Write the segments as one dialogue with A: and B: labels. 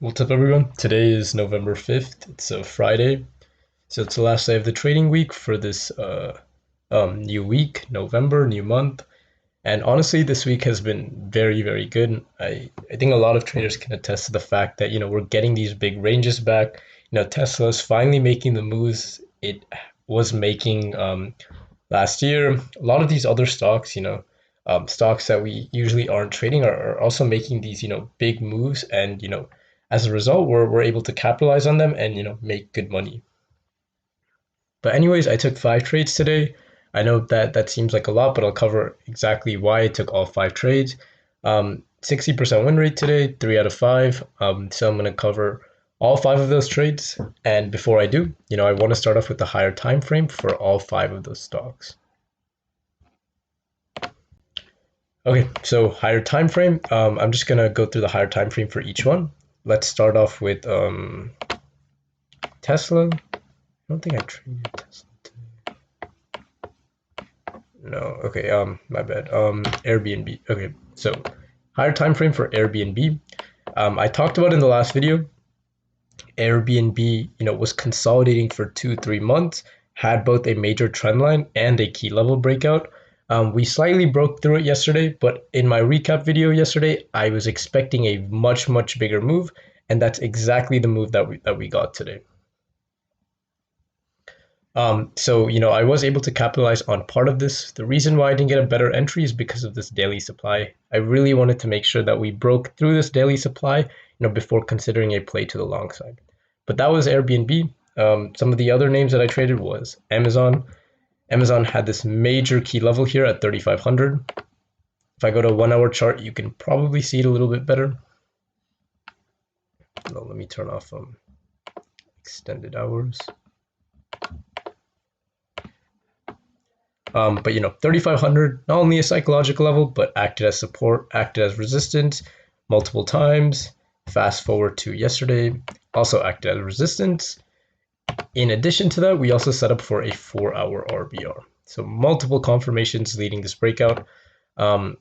A: What's up, everyone? Today is November 5th. It's a Friday. So it's the last day of the trading week for this new week, November, new month. And honestly, this week has been very, very good. I think a lot of traders can attest to the fact that, we're getting these big ranges back. Tesla's finally making the moves it was making last year. A lot of these other stocks, stocks that we usually aren't trading are also making these, big moves. And, as a result, we're able to capitalize on them and, make good money. But anyways, I took 5 trades today. I know that seems like a lot, but I'll cover exactly why I took all 5 trades. 60% win rate today, 3 out of 5. So I'm going to cover all 5 of those trades. And before I do, I want to start off with the higher time frame for all 5 of those stocks. Okay, so higher time frame. I'm just gonna go through the higher time frame for each one. Let's start off with Tesla. I don't think I traded Tesla today. No, okay, my bad. Airbnb. Okay, so higher time frame for Airbnb. I talked about in the last video. Airbnb, was consolidating for 2-3 months, had both a major trend line and a key level breakout. We slightly broke through it yesterday, but in my recap video yesterday, I was expecting a much, much bigger move, and that's exactly the move that we got today. So, I was able to capitalize on part of this. The reason why I didn't get a better entry is because of this daily supply. I really wanted to make sure that we broke through this daily supply, before considering a play to the long side. But that was Airbnb. Some of the other names that I traded was Amazon. Amazon had this major key level here at 3,500. If I go to a 1 hour chart, you can probably see it a little bit better. No, let me turn off extended hours. But 3,500, not only a psychological level, but acted as support, acted as resistance multiple times. Fast forward to yesterday, also acted as resistance. In addition to that, we also set up for a 4-hour RBR. So multiple confirmations leading this breakout. So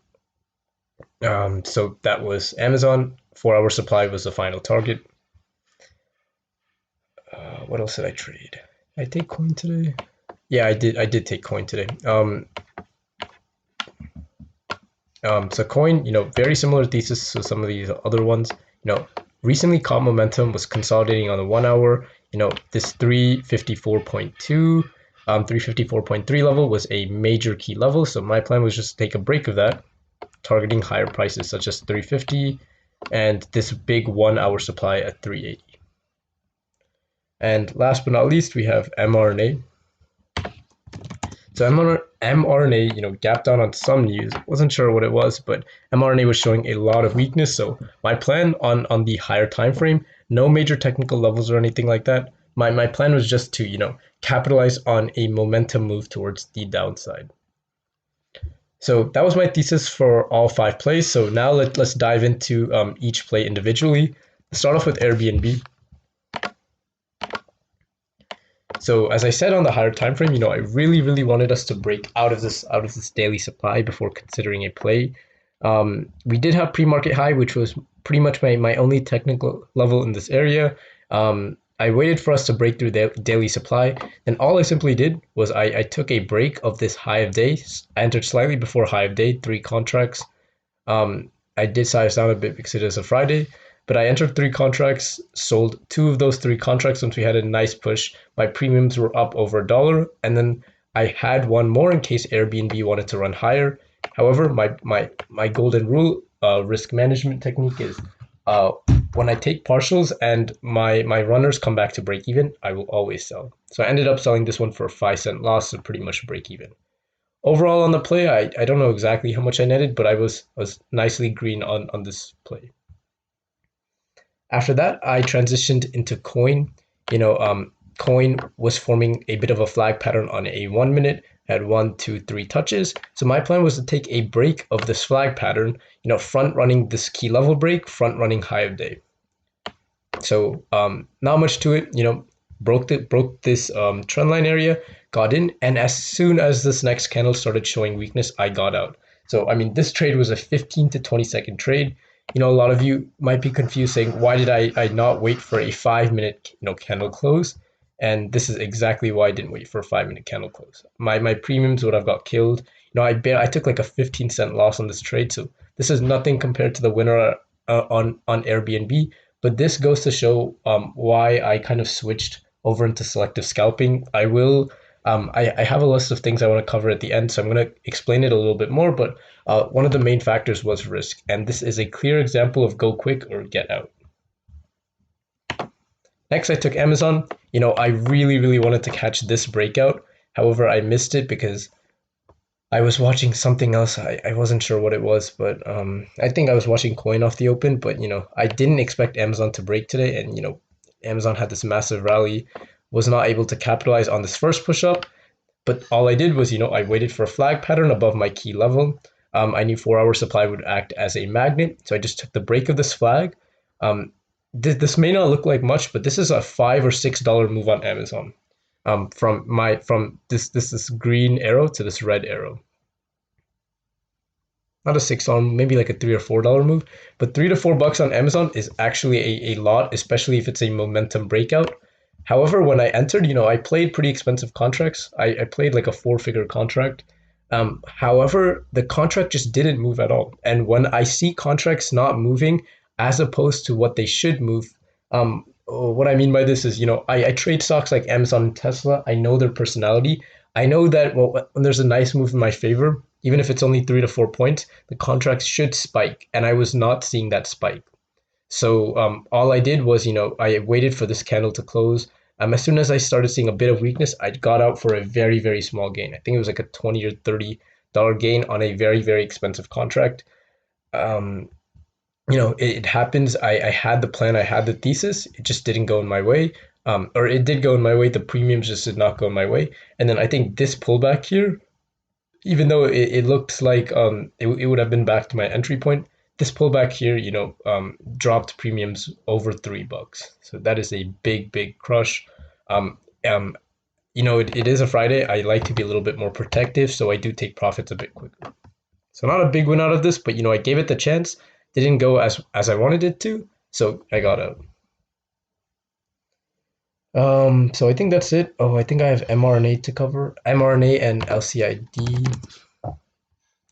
A: that was Amazon. 4-hour supply was the final target. What else did I trade? Did I take coin today? Yeah, I did take coin today. So coin, very similar thesis to some of these other ones. Recently caught momentum, was consolidating on the 1 hour. This 354.2, 354.3 level was a major key level. So my plan was just to take a break of that, targeting higher prices such as 350 and this big 1 hour supply at 380. And last but not least, we have mRNA. So mRNA, gapped down on some news. Wasn't sure what it was, but mRNA was showing a lot of weakness. So my plan on the higher time frame, no major technical levels or anything like that. My plan was just to, capitalize on a momentum move towards the downside. So that was my thesis for all 5 plays. So now let's dive into each play individually. Let's start off with Airbnb. So as I said on the higher time frame, I really, really wanted us to break out of this daily supply before considering a play. We did have pre-market high, which was pretty much my only technical level in this area. I waited for us to break through the daily supply. Then all I simply did was I took a break of this high of day. I entered slightly before high of day, 3 contracts. I did size down a bit because it is a Friday. But I entered 3 contracts, sold 2 of those 3 contracts once we had a nice push. My premiums were up over $1, and then I had one more in case Airbnb wanted to run higher. However, my golden rule, risk management technique is when I take partials and my runners come back to break even, I will always sell. So I ended up selling this one for a 5-cent loss, so pretty much break even. Overall on the play, I don't know exactly how much I netted, but I was nicely green on this play. After that, I transitioned into coin. Coin was forming a bit of a flag pattern on a 1 minute, had 1, 2, 3 touches. So my plan was to take a break of this flag pattern, front running this key level break, front running high of day. So not much to it, broke this trend line area, got in, and as soon as this next candle started showing weakness, I got out. So I mean, this trade was a 15 to 20 second trade. A lot of you might be confused saying, why did I not wait for a 5 minute, candle close? And this is exactly why I didn't wait for a 5 minute candle close. My premiums would have got killed. I took like a 15-cent loss on this trade. So this is nothing compared to the winner on Airbnb. But this goes to show why I kind of switched over into selective scalping. I have a list of things I want to cover at the end, so I'm going to explain it a little bit more. But one of the main factors was risk, and this is a clear example of go quick or get out. Next, I took Amazon. I really, really wanted to catch this breakout. However, I missed it because I was watching something else. I wasn't sure what it was, but I think I was watching Coin off the open. But I didn't expect Amazon to break today, and Amazon had this massive rally, was not able to capitalize on this first push up. But all I did was, I waited for a flag pattern above my key level. I knew 4 hour supply would act as a magnet, so I just took the break of this flag. Um, this may not look like much, but this is a $5 or $6 move on Amazon. From this green arrow to this red arrow. Not a $6, maybe like a $3 or $4 move, but $3 to $4 on Amazon is actually a lot, especially if it's a momentum breakout. However, when I entered, I played pretty expensive contracts. I played like a 4-figure contract. However, the contract just didn't move at all. And when I see contracts not moving as opposed to what they should move, what I mean by this is, I trade stocks like Amazon and Tesla. I know their personality. I know that when there's a nice move in my favor, even if it's only 3 to 4 points, the contracts should spike. And I was not seeing that spike. So all I did was, I waited for this candle to close. As soon as I started seeing a bit of weakness, I got out for a very, very small gain. I think it was like a $20 or $30 gain on a very, very expensive contract. Um, it happens. I had the plan, I had the thesis. It just didn't go in my way. Or it did go in my way. The premiums just did not go in my way. And then I think this pullback here, even though it looked like it would have been back to my entry point, this pullback here, dropped premiums over $3. So that is a big, big crush. Um, um, it is a Friday. I like to be a little bit more protective, so I do take profits a bit quicker. So not a big win out of this, but I gave it the chance. Didn't go as I wanted it to, so I got out. So I think that's it. Oh, I think I have mRNA to cover. mRNA and LCID.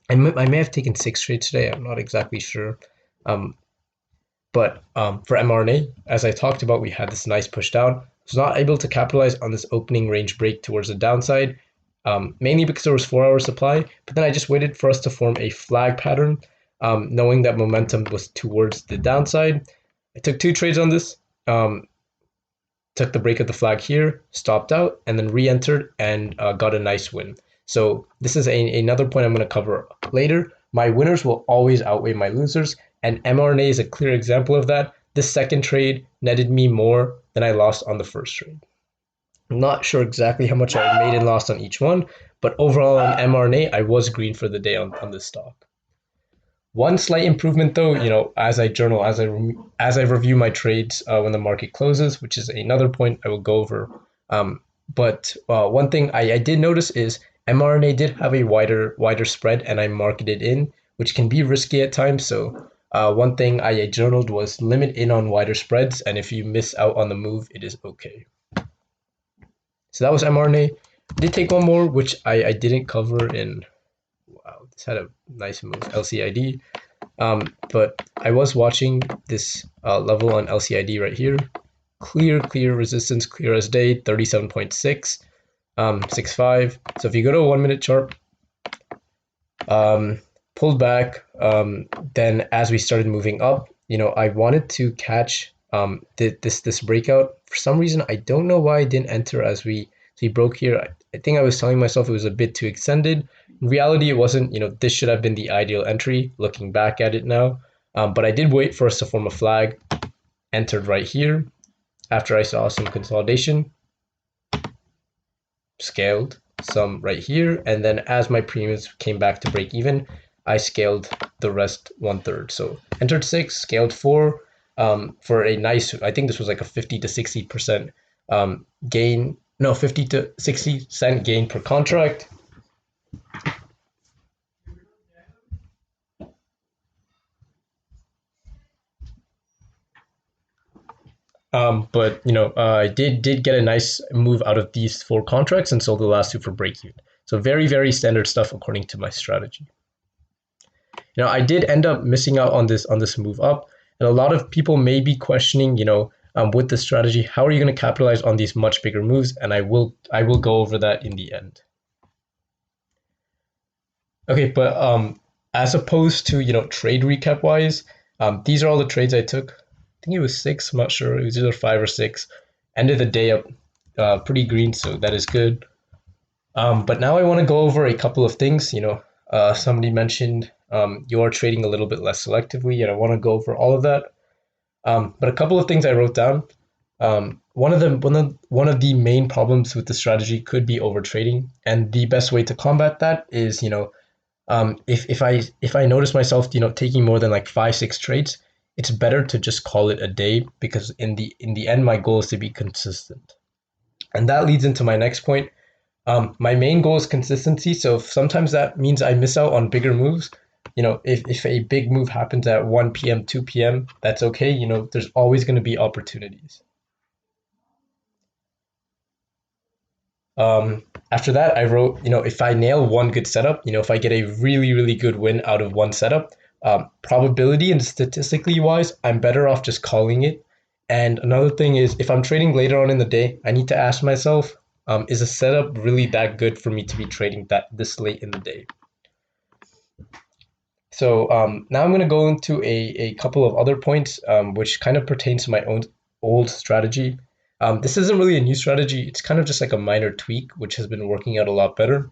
A: I may have taken 6 trades today. I'm not exactly sure. Um, but for mRNA, as I talked about, we had this nice push down. I was not able to capitalize on this opening range break towards the downside, mainly because there was 4 hour supply. But then I just waited for us to form a flag pattern, knowing that momentum was towards the downside. I took 2 trades on this. Took the break of the flag here, stopped out, and then re-entered and got a nice win. So this is another point I'm going to cover later. My winners will always outweigh my losers, and mRNA is a clear example of that. This second trade netted me more than I lost on the first trade. I'm not sure exactly how much I made and lost on each one, but overall on mRNA, I was green for the day on this stock. One slight improvement, though, as I journal, as I review my trades when the market closes, which is another point I will go over. But one thing I did notice is mRNA did have a wider spread, and I marketed in, which can be risky at times. So one thing I journaled was limit in on wider spreads, and if you miss out on the move, it is okay. So that was mRNA. I did take one more, which I didn't cover in. Wow, this had a nice move. LCID. But I was watching this level on LCID right here. Clear resistance, clear as day, 37.6, 65. So if you go to a 1 minute chart, pulled back, then as we started moving up, I wanted to catch this breakout. For some reason, I don't know why I didn't enter as we broke here. I think I was telling myself it was a bit too extended. In reality, it wasn't. This should have been the ideal entry, looking back at it now. But I did wait for us to form a flag, entered right here after I saw some consolidation, scaled some right here, and then as my premiums came back to break even, I scaled the rest 1/3. So entered 6, scaled 4, for a nice, I think this was like a 50 to 60% gain, no, 50 to 60 cent gain per contract. But I did get a nice move out of these four contracts and sold the last two for break even. So very very standard stuff according to my strategy. I did end up missing out on this move up, and a lot of people may be questioning, with the strategy, how are you going to capitalize on these much bigger moves? And I will go over that in the end. Okay, but as opposed to trade recap wise, these are all the trades I took. I think it was six. I'm not sure. It was either five or six. Ended the day up pretty green, so that is good. But now I want to go over a couple of things. Somebody mentioned you are trading a little bit less selectively, and I want to go over all of that. But a couple of things I wrote down. One of the main problems with the strategy could be over trading, and the best way to combat that is if I notice myself taking more than like 5 6 trades, it's better to just call it a day, because in the end my goal is to be consistent, and that leads into my next point. My main goal is consistency. So if sometimes that means I miss out on bigger moves. If a big move happens at 1 p.m., 2 p.m., that's okay. There's always going to be opportunities. After that, I wrote, if I nail one good setup, if I get a really, really good win out of one setup, probability and statistically wise, I'm better off just calling it. And another thing is, if I'm trading later on in the day, I need to ask myself, is a setup really that good for me to be trading that this late in the day? So now I'm going to go into a couple of other points, which kind of pertains to my own old strategy. This isn't really a new strategy. It's kind of just like a minor tweak, which has been working out a lot better.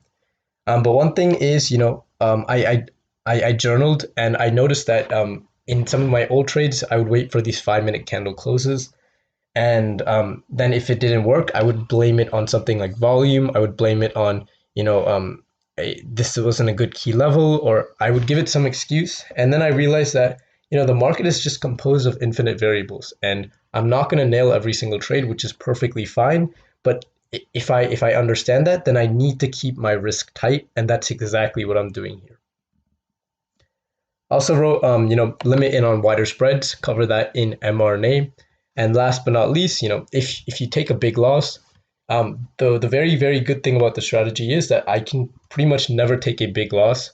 A: But one thing is, I journaled, and I noticed that in some of my old trades, I would wait for these 5 minute candle closes. And then if it didn't work, I would blame it on something like volume. I would blame it on, this wasn't a good key level, or I would give it some excuse. And then I realized that, the market is just composed of infinite variables, and I'm not going to nail every single trade, which is perfectly fine. But if I understand that, then I need to keep my risk tight, and that's exactly what I'm doing here. Also wrote, limit in on wider spreads, cover that in mRNA. And last but not least, if you take a big loss, the very, very good thing about the strategy is that I can pretty much never take a big loss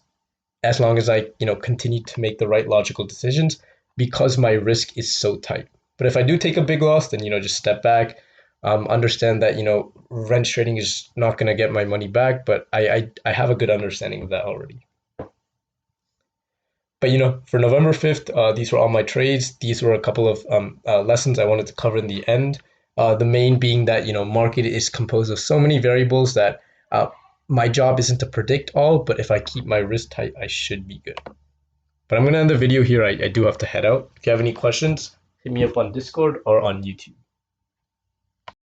A: as long as I, continue to make the right logical decisions, because my risk is so tight. But if I do take a big loss, then, just step back, understand that, wrench trading is not going to get my money back, but I have a good understanding of that already. But for November 5th, these were all my trades. These were a couple of lessons I wanted to cover in the end. The main being that market is composed of so many variables that my job isn't to predict all, but if I keep my risk tight, I should be good. But I'm gonna end the video here. I do have to head out. If you have any questions, hit me up on Discord or on YouTube.